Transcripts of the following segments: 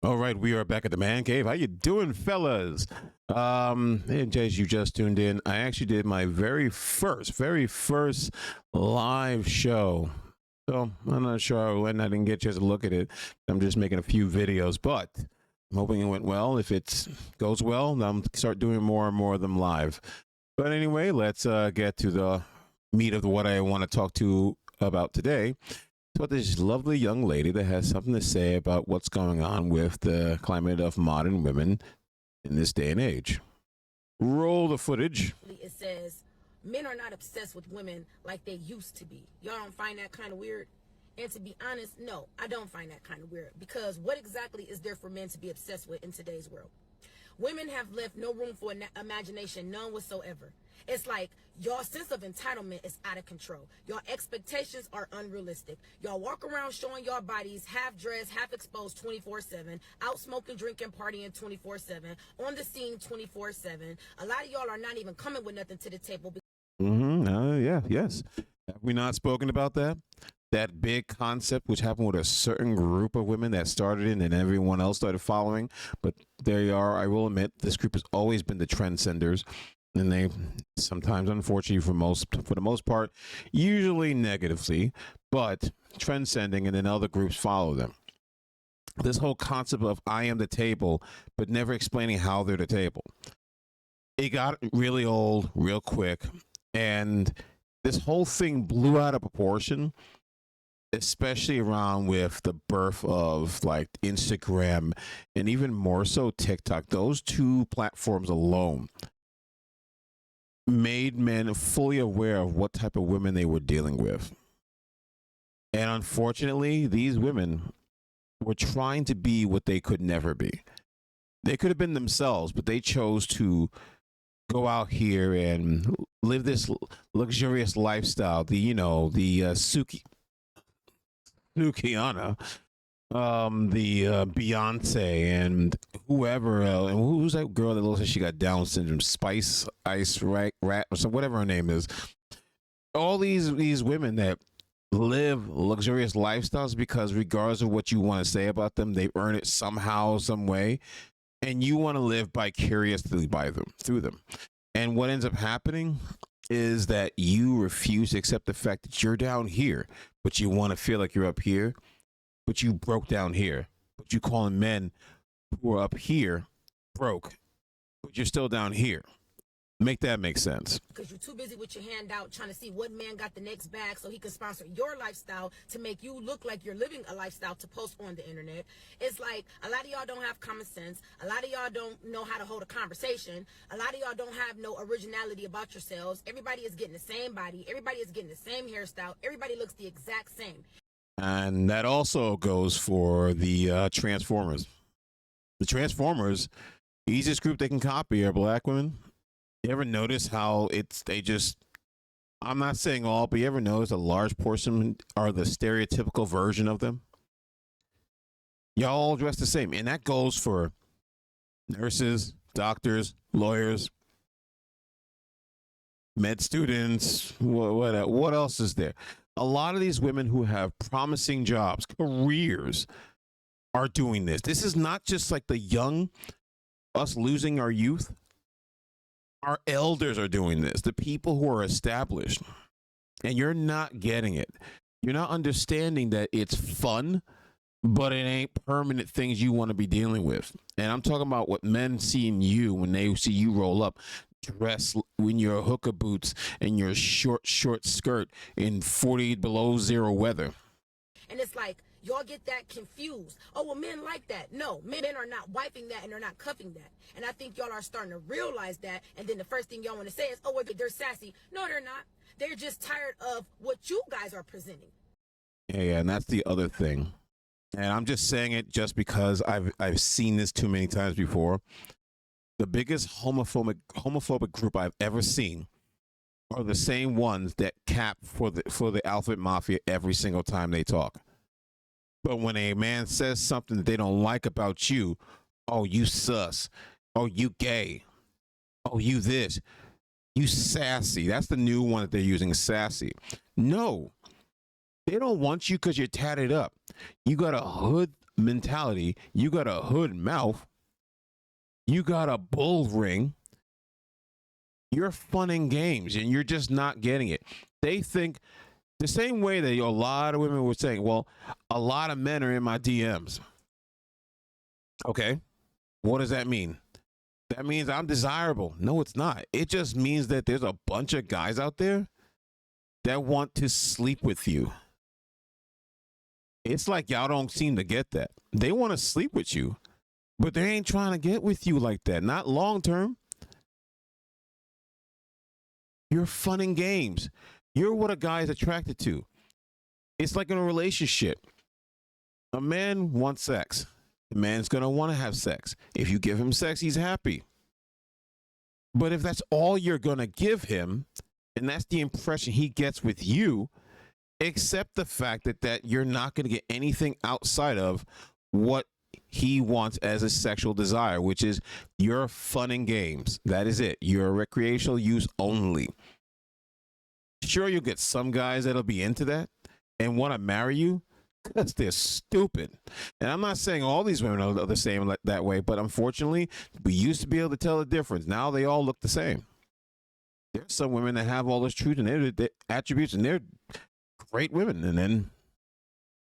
All right, we are back at the man cave. How you doing, fellas? And in case you just tuned in, I actually did my very first live show. So I'm not sure when I didn't get a chance to look at it. I'm just making a few videos, but I'm hoping it went well. If it goes well, I'm start doing more and more of them live. But anyway, let's get to the meat of what I want to talk to about today. But this lovely young lady that has something to say about what's going on with the climate of modern women in this day and age. Roll the footage. It says men are not obsessed with women like they used to be. Y'all don't find that kind of weird? And to be honest, no, I don't find that kind of weird, because what exactly is there for men to be obsessed with in today's world? Women have left no room for imagination, none whatsoever. It's like your sense of entitlement is out of control. Your expectations are unrealistic. Y'all walk around showing your bodies half dressed, half exposed 24/7, out smoking, drinking, partying 24/7, on the scene 24/7. A lot of y'all are not even coming with nothing to the table. Yes. Have we not spoken about that? That big concept which happened with a certain group of women that started it and everyone else started following. But there you are. I will admit, this group has always been the trendsetters. And they sometimes, unfortunately, for the most part, usually negatively, but transcending, and then other groups follow them. This whole concept of I am the table, but never explaining how they're the table. It got really old real quick, and this whole thing blew out of proportion, especially around with the birth of like Instagram and even more so TikTok. Those two platforms alone made men fully aware of what type of women they were dealing with. And unfortunately, these women were trying to be what they could never be. They could have been themselves, but they chose to go out here and live this luxurious lifestyle. The Sukiana, the Beyonce, and whoever else. And who's that girl that looks like she got Down syndrome? Spice Ice Rat, or so whatever her name is. All these women that live luxurious lifestyles because regardless of what you want to say about them, they earn it somehow, some way, and you want to live vicariously through them. And what ends up happening is that you refuse to accept the fact that you're down here, but you want to feel like you're up here, but you broke down here. But you calling men who are up here broke, but you're still down here. Make that make sense. Because you're too busy with your hand out trying to see what man got the next bag so he can sponsor your lifestyle to make you look like you're living a lifestyle to post on the internet. It's like a lot of y'all don't have common sense. A lot of y'all don't know how to hold a conversation. A lot of y'all don't have no originality about yourselves. Everybody is getting the same body. Everybody is getting the same hairstyle. Everybody looks the exact same. And that also goes for the Transformers. The Transformers, easiest group they can copy are black women. You ever notice how I'm not saying all, but you ever notice a large portion are the stereotypical version of them? Y'all all dress the same. And that goes for nurses, doctors, lawyers, med students. What else is there? A lot of these women who have promising jobs, careers, are doing this. This is not just like the young, us losing our youth. Our elders are doing this, the people who are established, and you're not getting it. You're not understanding that it's fun, but it ain't permanent things you want to be dealing with. And I'm talking about what men see in you when they see you roll up, dress in your hookah boots and your short skirt in 40 below zero weather. And it's like, y'all get that confused. Oh, well, men like that. No, men are not wiping that and they're not cuffing that. And I think y'all are starting to realize that. And then the first thing y'all want to say is, oh, well, they're sassy. No, they're not. They're just tired of what you guys are presenting. Yeah, and that's the other thing. And I'm just saying it just because I've seen this too many times before. The biggest homophobic group I've ever seen are the same ones that cap for the Alphabet Mafia every single time they talk. But when a man says something that they don't like about you, oh, you sus, oh, you gay, oh, you this, you sassy. That's the new one that they're using, sassy. No, They don't want you because you're tatted up. You got a hood mentality. You got a hood mouth. You got a bull ring. You're fun and games, and you're just not getting it. They think the same way that a lot of women were saying, well, a lot of men are in my DMs. Okay. What does that mean? That means I'm desirable. No, it's not. It just means that there's a bunch of guys out there that want to sleep with you. It's like y'all don't seem to get that. They want to sleep with you, but they ain't trying to get with you like that. Not long term. You're fun and games. You're what a guy is attracted to. It's like in a relationship. A man wants sex. The man's going to want to have sex. If you give him sex, he's happy. But if that's all you're going to give him, and that's the impression he gets with you, accept the fact that you're not going to get anything outside of what he wants as a sexual desire, which is your fun and games. That is it. Your recreational use only. Sure, you'll get some guys that'll be into that and want to marry you because they're stupid. And I'm not saying all these women are the same that way, but unfortunately, we used to be able to tell the difference. Now they all look the same. There's some women that have all this truth and their attributes, and they're great women, and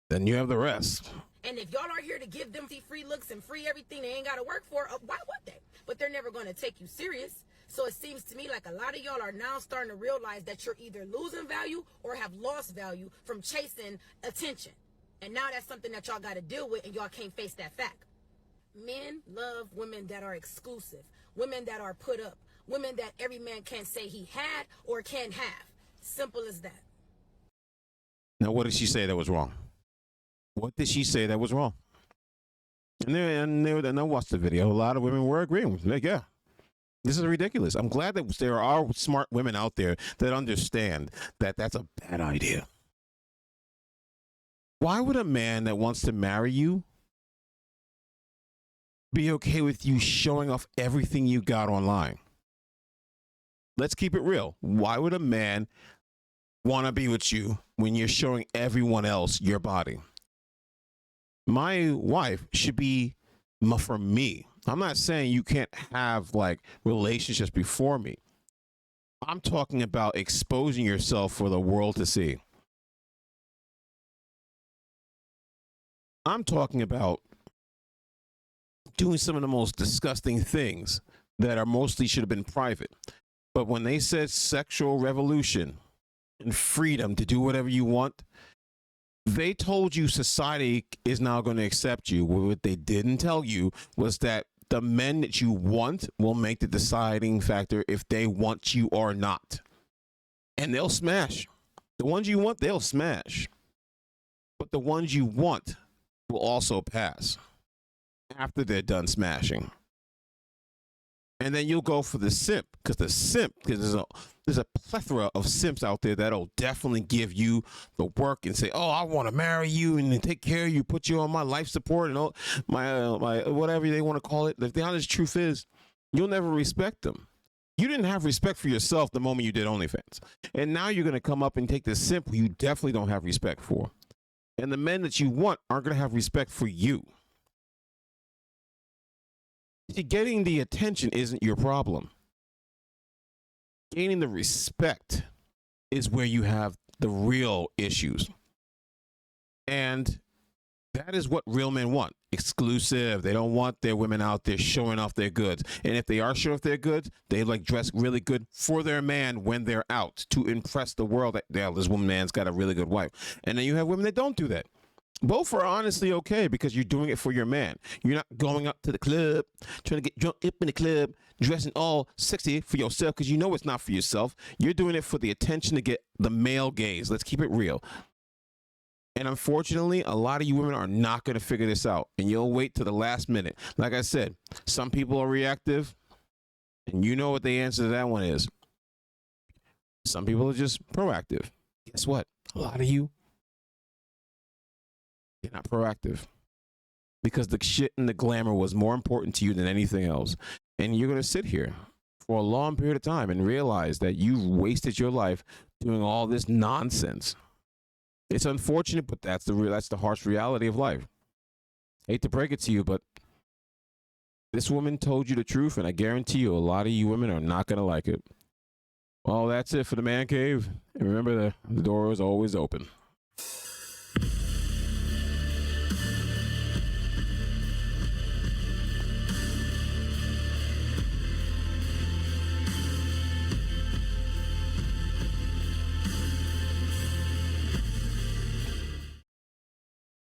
then you have the rest. And if y'all are here to give them free looks and free everything they ain't got to work for, why would they? But they're never going to take you serious. So it seems to me like a lot of y'all are now starting to realize that you're either losing value or have lost value from chasing attention. And now that's something that y'all got to deal with, and y'all can't face that fact. Men love women that are exclusive, women that are put up, women that every man can't say he had or can have. Simple as that. Now, what did she say that was wrong? What did she say that was wrong? And I watched the video. A lot of women were agreeing with me. Like, yeah, this is ridiculous. I'm glad that there are smart women out there that understand that that's a bad idea. Why would a man that wants to marry you be okay with you showing off everything you got online? Let's keep it real. Why would a man want to be with you when you're showing everyone else your body? My wife should be for me. I'm not saying you can't have like relationships before me. I'm talking about exposing yourself for the world to see. I'm talking about doing some of the most disgusting things that are mostly should have been private. But when they said sexual revolution and freedom to do whatever you want, they told you society is now going to accept you. What they didn't tell you was that the men that you want will make the deciding factor if they want you or not. And they'll smash. The ones you want, they'll smash. But the ones you want will also pass after they're done smashing. And then you'll go for the simp, because there's a plethora of simps out there that'll definitely give you the work and say, oh, I want to marry you and take care of you, put you on my life support and all my whatever they want to call it. The honest truth is, you'll never respect them. You didn't have respect for yourself the moment you did OnlyFans. And now you're going to come up and take this simp who you definitely don't have respect for. And the men that you want aren't going to have respect for you. Getting the attention isn't your problem. Gaining the respect is where you have the real issues. And that is what real men want. Exclusive. They don't want their women out there showing off their goods. And if they are showing off their goods, they like dress really good for their man when they're out to impress the world that, yeah, this woman's got a really good wife. And then you have women that don't do that. Both are honestly okay because you're doing it for your man. You're not going up to the club, trying to get drunk up in the club, dressing all sexy for yourself because you know it's not for yourself. You're doing it for the attention to get the male gaze. Let's keep it real. And unfortunately, a lot of you women are not going to figure this out. And you'll wait to the last minute. Like I said, some people are reactive. And you know what the answer to that one is. Some people are just proactive. Guess what? A lot of you, you're not proactive. Because the shit and the glamour was more important to you than anything else. And you're going to sit here for a long period of time and realize that you've wasted your life doing all this nonsense. It's unfortunate, but that's the harsh reality of life. Hate to break it to you, but this woman told you the truth, and I guarantee you a lot of you women are not going to like it. Well, that's it for the Man Cave. And remember, the door is always open.